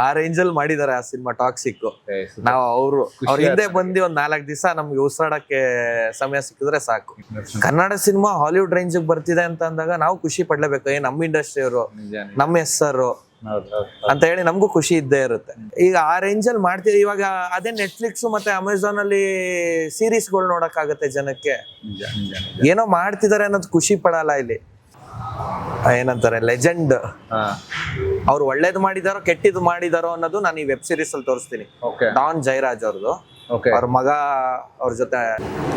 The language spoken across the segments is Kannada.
ಆ ರೇಂಜ್ ಅಲ್ಲಿ ಮಾಡಿದಾರೆ ಆ ಸಿನಿಮಾ ಟಾಕ್ಸಿಕ್. ನಾವು ಅವ್ರ ಹಿಂದೆ ಬಂದು ಒಂದ್ 4 ದಿವಸ ನಮ್ಗೆ ಉಸಿರಾಡಕ್ಕೆ ಸಮಯ ಸಿಕ್ಕಿದ್ರೆ ಸಾಕು. ಕನ್ನಡ ಸಿನಿಮಾ ಹಾಲಿವುಡ್ ರೇಂಜ್ ಬರ್ತಿದೆ ಅಂತ ಅಂದಾಗ ನಾವು ಖುಷಿ ಪಡ್ಲೇಬೇಕು. ನಮ್ಮ ಇಂಡಸ್ಟ್ರಿ ಅವರು, ನಮ್ಮ ಹೆಸರು ಅಂತ ಹೇಳಿ ನಮಗೂ ಖುಷಿ ಇದ್ದೇ ಇರುತ್ತೆ. ಈಗ ಆ ರೇಂಜ್ ಅಲ್ಲಿ ಮಾಡ್ತೀವಿ. ಇವಾಗ ಅದೇ ನೆಟ್ಫ್ಲಿಕ್ಸ್ ಮತ್ತೆ ಅಮೆಝಾನ್ ಅಲ್ಲಿ ಸೀರೀಸ್ ಗಳು ನೋಡಕ್ ಆಗತ್ತೆ ಜನಕ್ಕೆ. ಏನೋ ಮಾಡ್ತಿದಾರೆ ಅನ್ನೋದು ಖುಷಿ ಪಡಲ್ಲ. ಇಲ್ಲಿ ಏನಂತಾರೆ ಲೆಜೆಂಡ್, ಅವ್ರು ಒಳ್ಳೇದು ಮಾಡಿದಾರೋ ಕೆಟ್ಟಿದ್ದು ಮಾಡಿದಾರೋ ಅನ್ನೋದು ನಾನು ಈ ವೆಬ್ ಸೀರೀಸ್ ಅಲ್ಲಿ ತೋರಿಸ್ತೀನಿ. ಡಾನ್ ಜಯರಾಜ್ ಅವ್ರದ್ದು, ಅವ್ರ ಮಗ ಅವ್ರ ಜೊತೆ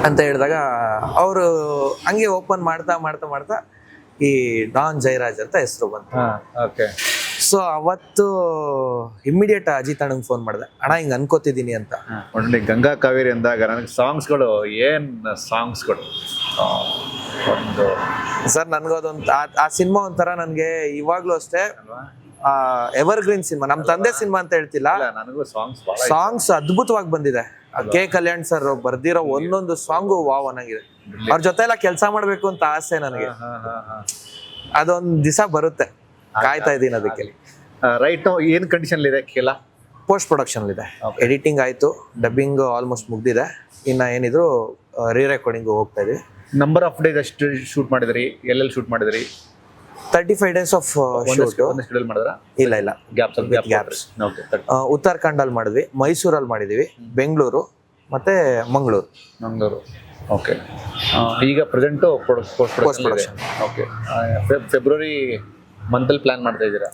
ಅಂತ ಹೇಳಿದಾಗ ಅವರು ಹಂಗೆ ಓಪನ್ ಮಾಡ್ತಾ ಮಾಡ್ತಾ ಮಾಡ್ತಾ ಈ ಡಾನ್ ಜಯರಾಜ್ ಅಂತ ಹೆಸರು ಬಂತು. ಸೊ ಅವತ್ತು ಇಮಿಡಿಯೇಟ್ ಅಜಿತ್ ಅಣ್ಣಂಗೆ ಫೋನ್ ಮಾಡಿದೆ, ಅಣ್ಣ ಹಿಂಗ್ ಅನ್ಕೋತಿದ್ದೀನಿ ಅಂತ. ಗಂಗಾ ಕಾವೇರಿ ಅಂದಾಗ ನನಗೆ ಸಾಂಗ್ಸ್ಗಳು ಏನ್ ಸಾಂಗ್ಸ್ಗಳು ಒಂದು ಸರ್, ನನ್ಗದೊಂದು ಆ ಸಿನಿಮಾ ಒಂಥರ ನನ್ಗೆ ಇವಾಗ್ಲೂ ಅಷ್ಟೇ ಎವರ್ ಗ್ರೀನ್ ಸಿನಿಮಾ. ನಮ್ ತಂದೆ ಸಿನಿಮಾ ಅಂತ ಹೇಳ್ತಿಲ್ಲ, ನನಗೂ ಸಾಂಗ್ಸ್ ಅದ್ಭುತವಾಗಿ ಬಂದಿದೆ. ಕೆ ಕಲ್ಯಾಣ್ ಸರ್ ಬರ್ದಿರೋ ಒಂದೊಂದು ಸಾಂಗು ವಾವ್ ಅನ್ನಂಗಿದೆ. ಅವ್ರ ಜೊತೆ ಎಲ್ಲ ಕೆಲಸ ಮಾಡ್ಬೇಕು ಅಂತ ಆಸೆ ನನಗೆ. ಅದೊಂದ್ ದಿವಸ ಬರುತ್ತೆ, ಕಾಯ್ತಾ ಇದೀನಿ ಅದಕ್ಕೆ. ರೈಟ್ ನೌ ಏನ್ ಕಂಡೀಷನ್ ಇದೆ? ಕೆಲ ಪೋಸ್ಟ್ ಪ್ರೊಡಕ್ಷನ್ ಇದೆ, ಎಡಿಟಿಂಗ್ ಆಯ್ತು, ಡಬ್ಬಿಂಗ್ ಆಲ್ಮೋಸ್ಟ್ ಮುಗ್ದಿದೆ. ಇನ್ನ ಏನಿದ್ರು ರೀ ರೆಕಾರ್ಡಿಂಗ್ ಹೋಗ್ತಾ ಇದೀವಿ. ನಂಬರ್ ಆಫ್ ಡೇಸ್ ಅಷ್ಟು ಶೂಟ್ ಮಾಡಿದ್ರಿ? ಎಲ್ಲೆಲ್ಲಿ ಶೂಟ್ ಮಾಡಿದ್ರಿ? 35 days ಆಫ್ ಶೂಟ್ ಮಾಡಿದ್ರ? ಇಲ್ಲ ಗ್ಯಾಪ್ಸ್. ಉತ್ತರಾಖಂಡ್ ಅಲ್ಲಿ ಮಾಡಿದ್ವಿ, ಮೈಸೂರಲ್ಲಿ ಮಾಡಿದೀವಿ, ಬೆಂಗಳೂರು ಮತ್ತೆ ಮಂಗಳೂರು. ಓಕೆ. ಈಗ present post production. Okay. February month ಅಲ್ಲಿ ಪ್ಲಾನ್ ಮಾಡ್ತಾ ಇದ್ದೀರಾ?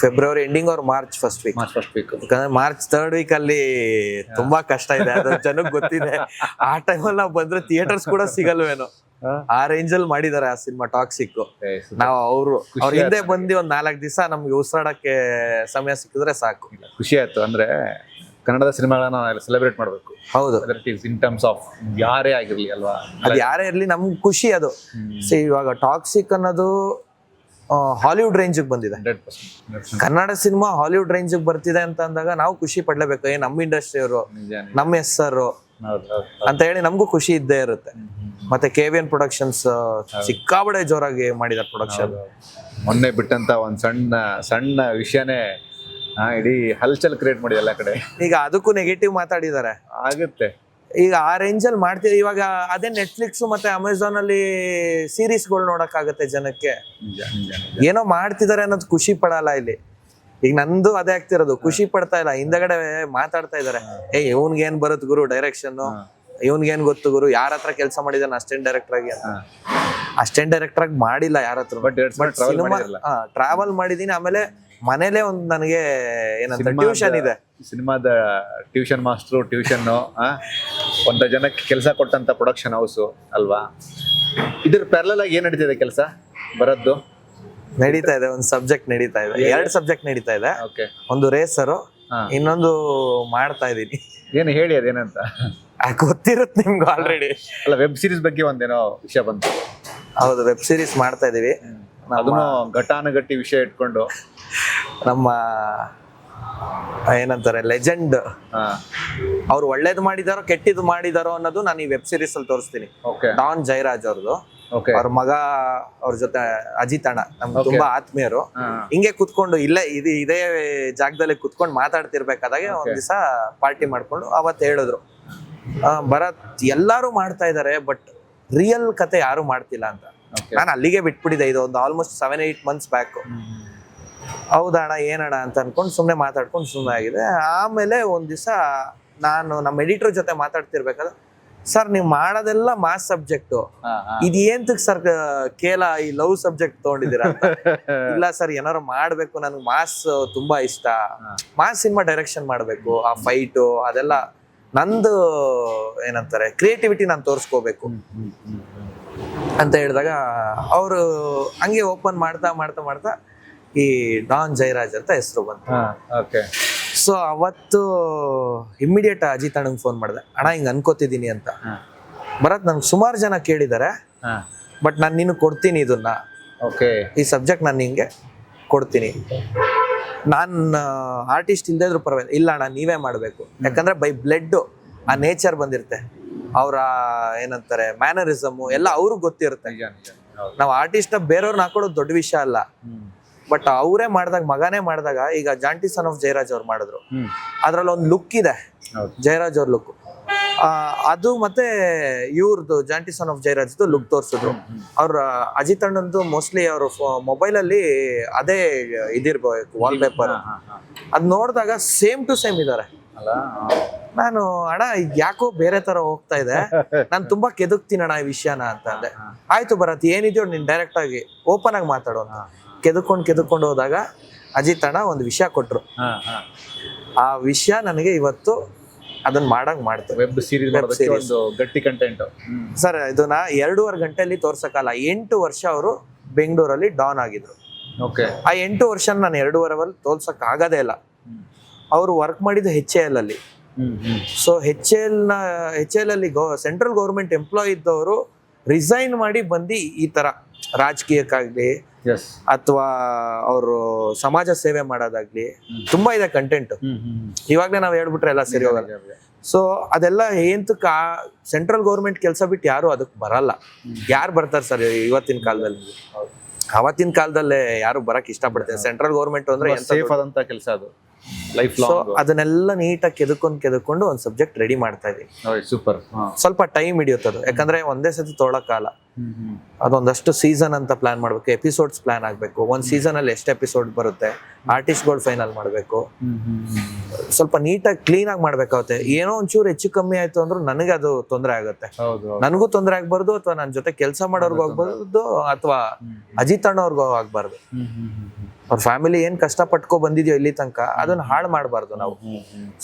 ಫೆಬ್ರವರಿ ಎಂಡಿಂಗ್ ಅವ್ರ ಮಾರ್ಚ್ ಫಸ್ಟ್ ವೀಕ್. ಯಾಕಂದ್ರೆ ಮಾರ್ಚ್ 3rd week ಅಲ್ಲಿ ತುಂಬಾ ಕಷ್ಟ ಇದೆ, ಅದು ಜನಕ್ಕೆ ಗೊತ್ತಿದೆ. ಆ ಟೈಮಲ್ಲಿ ನಾವು ಬಂದ್ರೆ ಥಿಯೇಟರ್ಸ್ ಕೂಡ ಸಿಗಲ್ವೇನೋ, ಆ ರೇಂಜ್ ಅಲ್ಲಿ ಮಾಡಿದಾರೆ ಆ ಸಿನಿಮಾ ಟಾಕ್ಸಿಕ್. ನಾವು ಅವ್ರ ಹಿಂದೆ ಬಂದು ಒಂದ್ 4 ದಿವಸ ನಮ್ಗೆ ಉಸಿರಾಡಕ್ಕೆ ಸಮಯ ಸಿಕ್ಕಿದ್ರೆ ಸಾಕು. ಖುಷಿ ಆಯ್ತು. ಅಂದ್ರೆ ಕನ್ನಡದ ಸಿನಿಮಾಗಳನ್ನ ಸೆಲೆಬ್ರೇಟ್ ಮಾಡ್ಬೇಕು. ಹೌದು, ಇನ್ ಟರ್ಮ್ಸ್ ಆಫ್ ಯಾರೇ ಆಗಿರ್ಲಿ ಅಲ್ವಾ, ಅದು ಯಾರೇ ಇರ್ಲಿ ನಮ್ಗೆ ಖುಷಿ ಅದು. ಇವಾಗ ಟಾಕ್ಸಿಕ್ ಅನ್ನೋದು ಹಾಲಿವುಡ್ ರೇಂಜ್ ಬಂದಿದೆ. 100% ಕನ್ನಡ ಸಿನಿಮಾ ಹಾಲಿವುಡ್ ರೇಂಜ್ ಬರ್ತಿದೆ ಅಂತ ಅಂದಾಗ ನಾವು ಖುಷಿ ಪಡ್ಲೇಬೇಕು. ನಮ್ಮ ಇಂಡಸ್ಟ್ರಿ ಅವರು, ನಮ್ಮ ಹೆಸರು ಅಂತ ಹೇಳಿ ನಮಗೂ ಖುಷಿ ಇದ್ದೇ ಇರುತ್ತೆ. ಮತ್ತೆ KVN ಪ್ರೊಡಕ್ಷನ್ಸ್ ಸಿಕ್ಕಾಬಡೆ ಜೋರಾಗಿ ಮಾಡಿದಾರೆ ಪ್ರೊಡಕ್ಷನ್. ಮೊನ್ನೆ ಬಿಟ್ಟಂತ ಒಂದ್ ಸಣ್ಣ ವಿಷಯನೇ ಇಡೀ ಹಲ್ಚಲ್ ಕ್ರಿಯೇಟ್ ಮಾಡಿ ಎಲ್ಲ ಕಡೆ. ಈಗ ಅದಕ್ಕೂ ನೆಗೆಟಿವ್ ಮಾತಾಡಿದ್ದಾರೆ. ಆಗುತ್ತೆ. ಈಗ ಆ ರೇಂಜ್ ಅಲ್ಲಿ ಮಾಡ್ತೀವಿ. ಇವಾಗ ಅದೇ ನೆಟ್ಫ್ಲಿಕ್ಸ್ ಮತ್ತೆ ಅಮೆಝಾನ್ ಅಲ್ಲಿ ಸೀರೀಸ್ ಗಳು ನೋಡಕ್ ಆಗತ್ತೆ ಜನಕ್ಕೆ. ಏನೋ ಮಾಡ್ತಿದಾರೆ ಅನ್ನೋದು ಖುಷಿ ಪಡಲ್ಲ. ಇಲ್ಲಿ ಈಗ ನಂದು ಅದೇ ಆಗ್ತಿರೋದು, ಖುಷಿ ಪಡ್ತಾ ಇಲ್ಲ. ಹಿಂದಗಡೆ ಮಾತಾಡ್ತಾ ಇದಾರೆ, ಇವ್ನ್ಗೆ ಏನ್ ಬರುತ್ತೆ ಗುರು ಡೈರೆಕ್ಷನ್, ಇವ್ನ್ಗೆ ಏನ್ ಗೊತ್ತು ಗುರು, ಯಾರ ಹತ್ರ ಕೆಲಸ ಮಾಡಿದಾನೆ ಅಸಿಸ್ಟೆಂಟ್ ಡೈರೆಕ್ಟರ್ ಆಗಿ ಅಂತ. ಅಸಿಸ್ಟೆಂಟ್ ಡೈರೆಕ್ಟರ್ ಆಗಿ ಮಾಡಿಲ್ಲ ಯಾರ ಹತ್ರ, ಟ್ರಾವೆಲ್ ಮಾಡಿದೀನಿ. ಆಮೇಲೆ ಮನೇಲೆ ಒಂದು ನನಗೆ ಏನಂತ ಟ್ಯೂಷನ್ ಇದೆ, ಸಿನಿಮಾದ ಟ್ಯೂಷನ್ ಮಾಸ್ಟ್ರು, ಟ್ಯೂಷನ್ ಒಂದ ಜನಕ್ಕೆ ಕೆಲಸ ಕೊಟ್ಟಂತ ಪ್ರೊಡಕ್ಷನ್ ಹೌಸ್ ಅಲ್ವಾ. ಇದ್ರ ಪ್ಯಾರಲಲ್ ಆಗಿ ಏನ್ ನಡೀತಿದೆ ಕೆಲಸ? ಬರದ್ದು ನಡೀತಾ ಇದೆ, ಒಂದು ಸಬ್ಜೆಕ್ಟ್ ನಡೀತಾ ಇದೆ, 2 ಸಬ್ಜೆಕ್ಟ್ ನಡೀತಾ ಇದೆ. ಒಂದು ರೇಸರು, ಇನ್ನೊಂದು ಮಾಡ್ತಾ ಇದೀನಿ. ಏನು ಹೇಳಿ ಅದೇನಂತ? ಗೊತ್ತಿರುತ್ತೆ ನಿಮ್ಗೆ ಆಲ್ರೆಡಿ. ಅಲ್ಲ, ವೆಬ್ ಸೀರೀಸ್ ಬಗ್ಗೆ ಒಂದೇನೋ ವಿಷಯ ಬಂತು. ಹೌದು, ವೆಬ್ ಸೀರೀಸ್ ಮಾಡ್ತಾ ಇದೀವಿ. ಅದನ್ನು ಘಟಾನುಘಟಿ ವಿಷಯ ಇಟ್ಕೊಂಡು ನಮ್ಮ ಏನಂತಾರೆ ಲೆಜೆಂಡ್, ಅವ್ರು ಒಳ್ಳೇದು ಮಾಡಿದಾರೋ ಕೆಟ್ಟಿದ್ದು ಮಾಡಿದಾರೋ ಅನ್ನೋದು ನಾನು ಈ ವೆಬ್ ಸೀರೀಸ್ ಅಲ್ಲಿ ತೋರಿಸ್ತೀನಿ. ಡಾನ್ ಜಯರಾಜ್ ಅವ್ರದ್ದು, ಅವ್ರ ಮಗ ಅವ್ರ ಜೊತೆ ಅಜಿತ್ ಅಣ್ಣ, ನಮ್ಗೆ ತುಂಬಾ ಆತ್ಮೀಯರು. ಹಿಂಗೆ ಕುತ್ಕೊಂಡು ಇದೇ ಜಾಗದಲ್ಲಿ ಕುತ್ಕೊಂಡು ಮಾತಾಡ್ತಿರ್ಬೇಕಾದಾಗ ಒಂದ್ ದಿವಸ ಪಾರ್ಟಿ ಮಾಡ್ಕೊಂಡು ಅವತ್ತು ಹೇಳಿದ್ರು, ಭರತ್ ಎಲ್ಲಾರು ಮಾಡ್ತಾ ಇದಾರೆ ಬಟ್ ರಿಯಲ್ ಕತೆ ಯಾರು ಮಾಡ್ತಿಲ್ಲ ಅಂತ. ನಾನು ಅಲ್ಲಿಗೆ ಬಿಟ್ಬಿಟ್ಟಿದೆ. ಇದು ಒಂದು ಆಲ್ಮೋಸ್ಟ್ 7-8 months ಬ್ಯಾಕ್. ಹೌದಣ್ಣ ಏನಣ್ಣ ಅಂತ ಅನ್ಕೊಂಡು ಸುಮ್ನೆ ಮಾತಾಡ್ಕೊಂಡು ಸುಮ್ಮನೆ ಆಗಿದೆ. ಆಮೇಲೆ ಒಂದ್ ದಿವಸ ನಾನು ನಮ್ಮ ಎಡಿಟರ್ ಜೊತೆ ಮಾತಾಡ್ತಿರ್ಬೇಕಾದ್ರೆ, ಸರ್ ನೀವು ಮಾಡೋದೆಲ್ಲ ಮಾಸ್ ಸಬ್ಜೆಕ್ಟ್, ಇದು ಏಂತಕ್ ಸರ್ ಕೇಳ ಈ ಲವ್ ಸಬ್ಜೆಕ್ಟ್ ತಗೊಂಡಿದ್ದೀರಾ? ಇಲ್ಲ ಸರ್, ಏನಾರು ಮಾಡ್ಬೇಕು, ನನ್ಗೆ ಮಾಸ್ ತುಂಬಾ ಇಷ್ಟ, ಮಾಸ್ ಸಿನಿಮಾ ಡೈರೆಕ್ಷನ್ ಮಾಡ್ಬೇಕು, ಆ ಫೈಟು ಅದೆಲ್ಲ ನಂದು ಏನಂತಾರೆ ಕ್ರಿಯೇಟಿವಿಟಿ ನಾನು ತೋರಿಸ್ಕೋಬೇಕು ಅಂತ ಹೇಳಿದಾಗ ಅವರು ಹಂಗೆ ಓಪನ್ ಮಾಡ್ತಾ ಮಾಡ್ತಾ ಮಾಡ್ತಾ ಈ ಡಾನ್ ಜಯರಾಜ್ ಅಂತ ಹೆಸರು ಬಂತು. ಸೊ ಅವತ್ತು ಇಮಿಡಿಯೇಟ್ ಅಜಿತ್ ಅಣ್ಣಂಗೆ ಫೋನ್ ಮಾಡಿದೆ, ಅಣ್ಣ ಹಿಂಗ್ ಅನ್ಕೋತಿದ್ದೀನಿ ಅಂತ. ಭರತ್, ನನ್ಗೆ ಸುಮಾರು ಜನ ಕೇಳಿದ್ದಾರೆ, ಬಟ್ ನಾನು ನಿನ್ನ ಕೊಡ್ತೀನಿ ಇದನ್ನ, ಈ ಸಬ್ಜೆಕ್ಟ್ ನಾನು ನಿಂಗೆ ಕೊಡ್ತೀನಿ. ನಾನು ಆರ್ಟಿಸ್ಟ್ ಇಲ್ದೇ ಇದ್ರು ಪರವಾಗಿಲ್ಲ, ಇಲ್ಲ ಅಣ್ಣ ನೀವೇ ಮಾಡಬೇಕು. ಯಾಕಂದ್ರೆ ಬೈ ಬ್ಲಡ್ ಆ ನೇಚರ್ ಬಂದಿರುತ್ತೆ, ಅವರ ಏನಂತಾರೆ ಮ್ಯಾನರಿಸಮ್ ಎಲ್ಲ ಅವ್ರಿಗೆ ಗೊತ್ತಿರುತ್ತೆ. ನಾವು ಆರ್ಟಿಸ್ಟ್ ಬೇರೆಯವ್ರನ್ನ ಹಾಕೊಳ್ಳೋದು ದೊಡ್ಡ ವಿಷಯ ಅಲ್ಲ. ಬಟ್ ಅವರೇ ಮಾಡಿದಾಗ, ಮಗನೇ ಮಾಡಿದಾಗ, ಈಗ ಜಾಂಟಿ ಸನ್ ಆಫ್ ಜಯರಾಜ್ ಅವ್ರು ಮಾಡಿದ್ರು, ಅದ್ರಲ್ಲಿ ಒಂದು ಲುಕ್ ಇದೆ ಜಯರಾಜ್ ಅವ್ರ ಲುಕ್. ಅದು ಮತ್ತೆ ಇವ್ರದ್ದು ಜಾಂಟಿ ಸನ್ ಆಫ್ ಜಯರಾಜ್ದು ಲುಕ್ ತೋರಿಸಿದ್ರು. ಅವ್ರ ಅಜಿತ್ ಅಣ್ಣಂದು ಮೋಸ್ಟ್ಲಿ ಅವ್ರ ಮೊಬೈಲ್ ಅಲ್ಲಿ ಅದೇ ಇದಿರ್ಬೇಕು ವಾಲ್ ಪೇಪರ್. ಅದ್ ನೋಡಿದಾಗ ಸೇಮ್ ಟು ಸೇಮ್ ಇದಾರೆ. ನಾನು ಅಣ್ಣ ಯಾಕೋ ಬೇರೆ ತರ ಹೋಗ್ತಾ ಇದೆ, ನಾನು ತುಂಬಾ ಕೆದಕ್ತೀನಿ ಅಣ್ಣ ಈ ವಿಷಯನ ಅಂತ ಅಂದೆ. ಆಯ್ತು ಭರತ್, ಏನಿದೆಯೋ ನೀನ್ ಡೈರೆಕ್ಟ್ ಆಗಿ ಓಪನ್ ಆಗಿ ಮಾತಾಡೋ ಅಂತ ಕೆದಕೊಂಡು ಹೋದಾಗ ಅಜಿತ್ ಅಣ್ಣ ಒಂದು ವಿಷಯ ಕೊಟ್ರು. ಆ ವಿಷಯ ನನಗೆ ಇವತ್ತು ಅದನ್ನ ಮಾಡಂಗ್ ಮಾಡ್ತಾರೆ. ವೆಬ್ ಸೀರೀಸ್ ಗಟ್ಟಿ ಕಂಟೆಂಟ್ ಸರ್. ಇದನ್ನ 2.5 ಗಂಟೆಯಲ್ಲಿ ತೋರ್ಸಕ್ಕಲ್ಲ. 8 ವರ್ಷ ಅವರು ಬೆಂಗಳೂರಲ್ಲಿ ಡಾನ್ ಆಗಿದ್ರು. ಆ 8 ವರ್ಷ ನಾನು 2.5 ತೋರ್ಸಕ್ ಆಗದೇ ಇಲ್ಲ. ಅವರು ವರ್ಕ್ ಮಾಡಿದ್ದು HAL ಅಲ್ಲಿ. ಸೊ HAL ಅಲ್ಲಿ ಸೆಂಟ್ರಲ್ ಗೌರ್ಮೆಂಟ್ ಎಂಪ್ಲಾಯ್ ಇದ್ದವರು ರಿಸೈನ್ ಮಾಡಿ ಬಂದು ಈ ತರ ರಾಜಕೀಯಕ್ಕಾಗ್ಲಿ ಅಥವಾ ಅವರು ಸಮಾಜ ಸೇವೆ ಮಾಡೋದಾಗ್ಲಿ ತುಂಬಾ ಇದೆ ಕಂಟೆಂಟ್. ಇವಾಗ್ಲೇ ನಾವ್ ಹೇಳ್ಬಿಟ್ರೆ ಎಲ್ಲ ಸರಿ ಹೋಗಲ್ಲ. ಸೊ ಅದೆಲ್ಲ ಏಂತಕ್ಕ ಸೆಂಟ್ರಲ್ ಗೌರ್ಮೆಂಟ್ ಕೆಲಸ ಬಿಟ್ಟು ಯಾರು ಅದಕ್ಕೆ ಬರಲ್ಲ. ಯಾರು ಬರ್ತಾರೆ ಸರ್ ಇವತ್ತಿನ ಕಾಲದಲ್ಲಿ? ಅವತ್ತಿನ ಕಾಲದಲ್ಲೇ ಯಾರು ಬರಕ್ ಇಷ್ಟಪಡ್ತಾರೆ. ಸೆಂಟ್ರಲ್ ಗೌರ್ಮೆಂಟ್ ಅಂದ್ರೆ ಸೇಫ್ ಆದಂತ ಕೆಲಸ ಅದು, ಲೈಫ್ ಲಾಂಗ್. ಅದನ್ನೆಲ್ಲ ನೀಟಾಗಿ ಕೆದಕೊಂಡು ಒಂದ್ ಸಬ್ಜೆಕ್ಟ್ ರೆಡಿ ಮಾಡ್ತಾ ಇದೀವಿ. ಸೂಪರ್. ಸ್ವಲ್ಪ ಟೈಮ್ ಹಿಡಿಯುತ್ತದು, ಯಾಕಂದ್ರೆ ಒಂದೇ ಸತಿ ತೊಗೊಳಕ್ಕಾಗಲ್ಲ. ಅದೊಂದಷ್ಟು ಸೀಸನ್ ಅಂತ ಪ್ಲಾನ್ ಮಾಡ್ಬೇಕು, ಎಪಿಸೋಡ್ಸ್ ಪ್ಲಾನ್ ಆಗ್ಬೇಕು. ಒಂದ್ ಸೀಸನ್ ಅಲ್ಲಿ ಎಷ್ಟು ಎಪಿಸೋಡ್ ಬರುತ್ತೆ, ಆರ್ಟಿಸ್ಟ್ಗಳು ಫೈನಲ್ ಮಾಡ್ಬೇಕು. ಸ್ವಲ್ಪ ನೀಟಾಗಿ ಕ್ಲೀನ್ ಆಗಿ ಮಾಡ್ಬೇಕಾಗುತ್ತೆ. ಏನೋ ಒಂಚೂರು ಹೆಚ್ಚು ಕಮ್ಮಿ ಆಯ್ತು ಅಂದ್ರೂ ನನಗೆ ಅದು ತೊಂದರೆ ಆಗುತ್ತೆ. ನನಗೂ ತೊಂದರೆ ಆಗ್ಬಾರ್ದು, ಅಥವಾ ನನ್ನ ಜೊತೆ ಕೆಲಸ ಮಾಡೋರ್ಗು ಆಗ್ಬಾರ್ದು, ಅಥವಾ ಅಜಿತ್ ಅಣ್ಣವ್ರಿಗೂ ಆಗ್ಬಾರ್ದು. ಅವ್ರ ಫ್ಯಾಮಿಲಿ ಏನ್ ಕಷ್ಟ ಪಟ್ಕೊ ಬಂದಿದ್ಯೋ ಇಲ್ಲಿ ತನಕ ಅದನ್ನ ಹಾಳು ಮಾಡಬಾರ್ದು ನಾವು.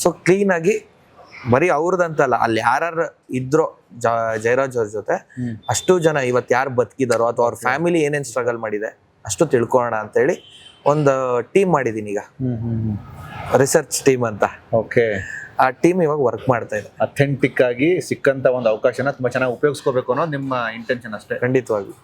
ಸೊ ಕ್ಲೀನ್ ಆಗಿ, ಬರೀ ಅವ್ರದಂತಲ್ಲ, ಅಲ್ಲಿ ಯಾರು ಇದ್ರೋ ಜಯರಾಜ್ ಅವ್ರ ಜೊತೆ ಅಷ್ಟು ಜನ ಇವತ್ತು ಯಾರು ಬದುಕಿದಾರೋ ಅಥವಾ ಅವ್ರ ಫ್ಯಾಮಿಲಿ ಏನೇನ್ ಸ್ಟ್ರಗಲ್ ಮಾಡಿದೆ ಅಷ್ಟು ತಿಳ್ಕೊಳ್ಳೋಣ ಅಂತ ಹೇಳಿ ಒಂದು ಟೀಮ್ ಮಾಡಿದೀನಿ ಈಗ, ರಿಸರ್ಚ್ ಟೀಮ್ ಅಂತ. ಆ ಟೀಮ್ ಇವಾಗ ವರ್ಕ್ ಮಾಡ್ತಾ ಇದೆ. ಅಥೆಂಟಿಕ್ ಆಗಿ ಸಿಕ್ಕಂತ ಒಂದು ಅವಕಾಶನ ತುಂಬಾ ಚೆನ್ನಾಗಿ ಉಪಯೋಗಿಸ್ಕೋಬೇಕು ಅನ್ನೋದು ನಿಮ್ಮ ಇಂಟೆನ್ಷನ್ ಅಷ್ಟೇ. ಖಂಡಿತವಾಗಿ.